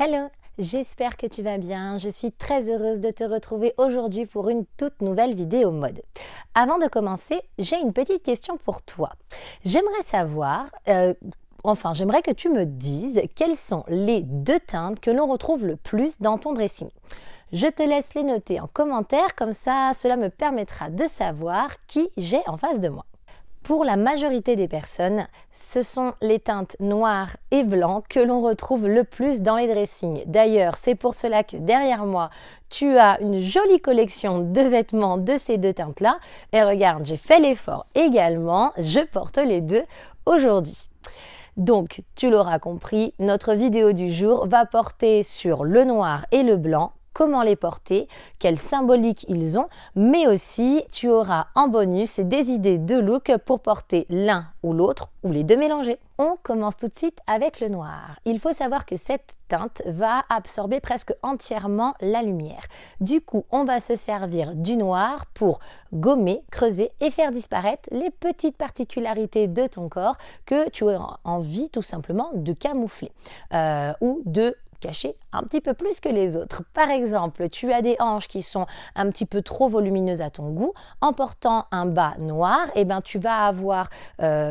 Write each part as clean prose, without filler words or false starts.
Hello, j'espère que tu vas bien. Je suis très heureuse de te retrouver aujourd'hui pour une toute nouvelle vidéo mode. Avant de commencer, j'ai une petite question pour toi. J'aimerais savoir, j'aimerais que tu me dises quelles sont les deux teintes que l'on retrouve le plus dans ton dressing. Je te laisse les noter en commentaire, comme ça, cela me permettra de savoir qui j'ai en face de moi. Pour la majorité des personnes, ce sont les teintes noires et blancs que l'on retrouve le plus dans les dressings. D'ailleurs, c'est pour cela que derrière moi, tu as une jolie collection de vêtements de ces deux teintes-là. Et regarde, j'ai fait l'effort également, je porte les deux aujourd'hui. Donc, tu l'auras compris, notre vidéo du jour va porter sur le noir et le blanc. Comment les porter, quelle symbolique ils ont, mais aussi tu auras en bonus des idées de look pour porter l'un ou l'autre ou les deux mélangés. On commence tout de suite avec le noir. Il faut savoir que cette teinte va absorber presque entièrement la lumière. Du coup, on va se servir du noir pour gommer, creuser et faire disparaître les petites particularités de ton corps que tu as envie tout simplement de camoufler ou de cacher un petit peu plus que les autres. Par exemple, tu as des hanches qui sont un petit peu trop volumineuses à ton goût. En portant un bas noir, tu vas avoir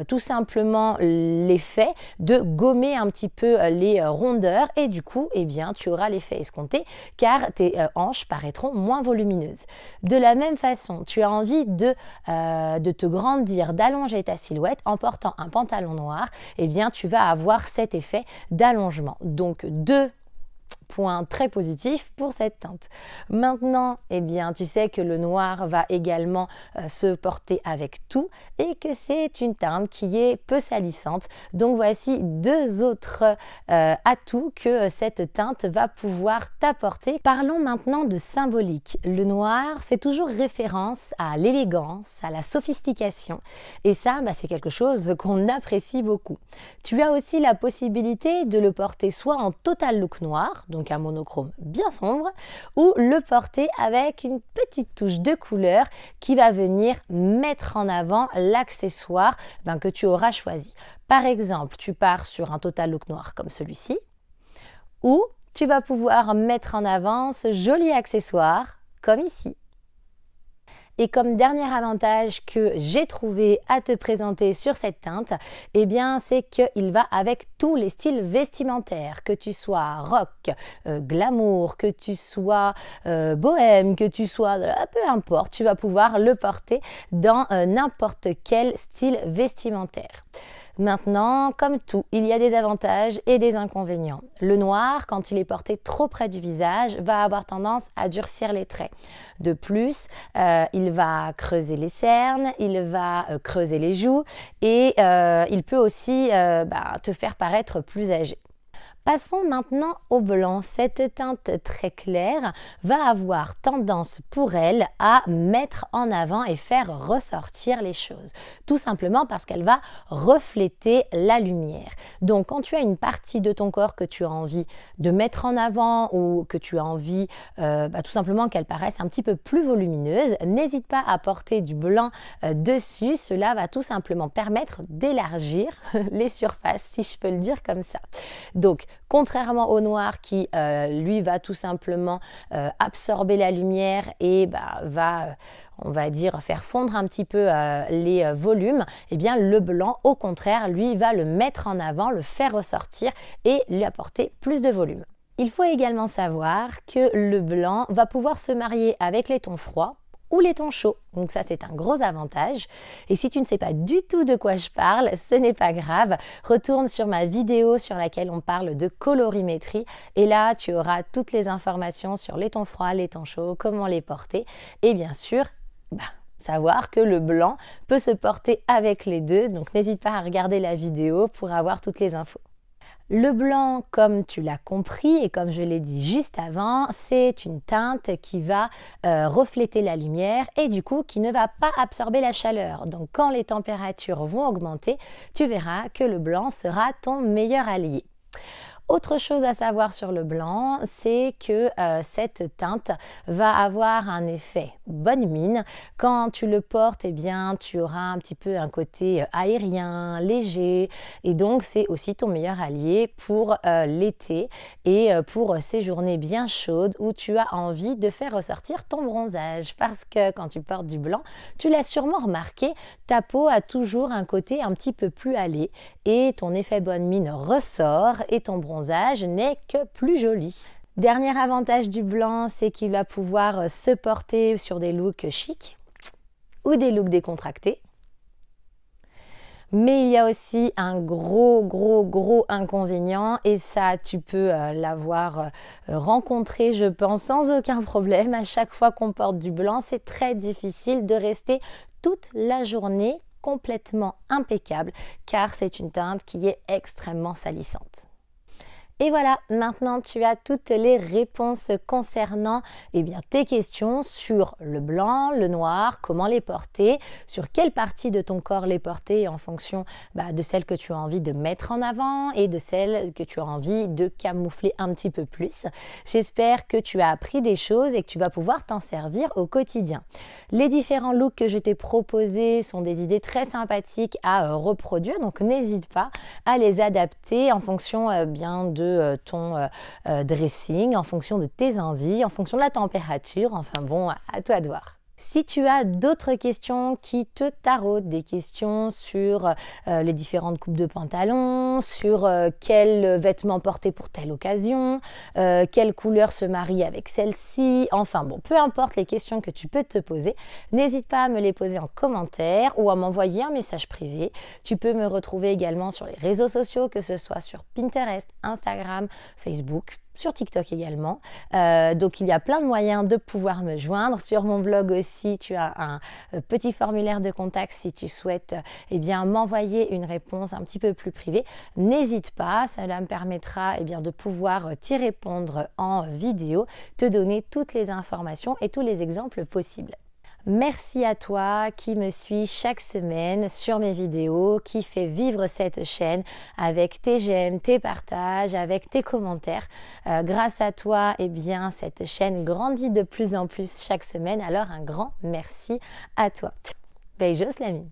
tout simplement l'effet de gommer un petit peu les rondeurs et du coup, tu auras l'effet escompté car tes hanches paraîtront moins volumineuses. De la même façon, tu as envie de te grandir, d'allonger ta silhouette en portant un pantalon noir, tu vas avoir cet effet d'allongement. Donc, deux point très positif pour cette teinte. Maintenant, tu sais que le noir va également se porter avec tout et que c'est une teinte qui est peu salissante. Donc voici deux autres atouts que cette teinte va pouvoir t'apporter. Parlons maintenant de symbolique. Le noir fait toujours référence à l'élégance, à la sophistication et ça, c'est quelque chose qu'on apprécie beaucoup. Tu as aussi la possibilité de le porter soit en total look noir, donc un monochrome bien sombre, ou le porter avec une petite touche de couleur qui va venir mettre en avant l'accessoire que tu auras choisi. Par exemple, tu pars sur un total look noir comme celui-ci, ou tu vas pouvoir mettre en avant ce joli accessoire comme ici. Et comme dernier avantage que j'ai trouvé à te présenter sur cette teinte, c'est qu'il va avec tous les styles vestimentaires, que tu sois rock, glamour, que tu sois bohème, que tu sois peu importe, tu vas pouvoir le porter dans n'importe quel style vestimentaire. Maintenant, comme tout, il y a des avantages et des inconvénients. Le noir, quand il est porté trop près du visage, va avoir tendance à durcir les traits. De plus, il va creuser les cernes, il va creuser les joues et il peut aussi te faire paraître plus âgé. Passons maintenant au blanc. Cette teinte très claire va avoir tendance pour elle à mettre en avant et faire ressortir les choses. Tout simplement parce qu'elle va refléter la lumière. Donc quand tu as une partie de ton corps que tu as envie de mettre en avant ou que tu as envie tout simplement qu'elle paraisse un petit peu plus volumineuse, n'hésite pas à porter du blanc dessus. Cela va tout simplement permettre d'élargir les surfaces, si je peux le dire comme ça. Donc, contrairement au noir qui, lui, va tout simplement absorber la lumière et va, on va dire, faire fondre un petit peu les volumes, le blanc, au contraire, lui, va le mettre en avant, le faire ressortir et lui apporter plus de volume. Il faut également savoir que le blanc va pouvoir se marier avec les tons froids ou les tons chauds. Donc ça, c'est un gros avantage. Et si tu ne sais pas du tout de quoi je parle, ce n'est pas grave. Retourne sur ma vidéo sur laquelle on parle de colorimétrie. Et là, tu auras toutes les informations sur les tons froids, les tons chauds, comment les porter. Et bien sûr, savoir que le blanc peut se porter avec les deux. Donc n'hésite pas à regarder la vidéo pour avoir toutes les infos. Le blanc, comme tu l'as compris et comme je l'ai dit juste avant, c'est une teinte qui va refléter la lumière et du coup qui ne va pas absorber la chaleur. Donc quand les températures vont augmenter, tu verras que le blanc sera ton meilleur allié. Autre chose à savoir sur le blanc, c'est que cette teinte va avoir un effet bonne mine. Quand tu le portes, eh bien, tu auras un petit peu un côté aérien, léger, et donc c'est aussi ton meilleur allié pour l'été et pour ces journées bien chaudes où tu as envie de faire ressortir ton bronzage. Parce que quand tu portes du blanc, tu l'as sûrement remarqué, ta peau a toujours un côté un petit peu plus hâlé et ton effet bonne mine ressort et ton bronzage n'est que plus joli. Dernier avantage du blanc, c'est qu'il va pouvoir se porter sur des looks chics ou des looks décontractés. Mais il y a aussi un gros inconvénient et ça tu peux l'avoir rencontré je pense sans aucun problème. À chaque fois qu'on porte du blanc, c'est très difficile de rester toute la journée complètement impeccable car c'est une teinte qui est extrêmement salissante. Et voilà, maintenant tu as toutes les réponses concernant tes questions sur le blanc, le noir, comment les porter, sur quelle partie de ton corps les porter en fonction de celle que tu as envie de mettre en avant et de celle que tu as envie de camoufler un petit peu plus. J'espère que tu as appris des choses et que tu vas pouvoir t'en servir au quotidien. Les différents looks que je t'ai proposés sont des idées très sympathiques à reproduire, donc n'hésite pas à les adapter en fonction de ton dressing, en fonction de tes envies, en fonction de la température, enfin bon, à toi de voir. Si tu as d'autres questions qui te taraudent, des questions sur les différentes coupes de pantalon, sur quel vêtement porter pour telle occasion, quelle couleur se marie avec celle-ci, enfin bon, peu importe les questions que tu peux te poser, n'hésite pas à me les poser en commentaire ou à m'envoyer un message privé. Tu peux me retrouver également sur les réseaux sociaux, que ce soit sur Pinterest, Instagram, Facebook, sur TikTok également. Donc il y a plein de moyens de pouvoir me joindre. Sur mon blog aussi, tu as un petit formulaire de contact si tu souhaites m'envoyer une réponse un petit peu plus privée. N'hésite pas, cela me permettra de pouvoir t'y répondre en vidéo, te donner toutes les informations et tous les exemples possibles. Merci à toi qui me suis chaque semaine sur mes vidéos, qui fait vivre cette chaîne avec tes j'aime, tes partages, avec tes commentaires. Grâce à toi, cette chaîne grandit de plus en plus chaque semaine. Alors un grand merci à toi. Beijos l'ami.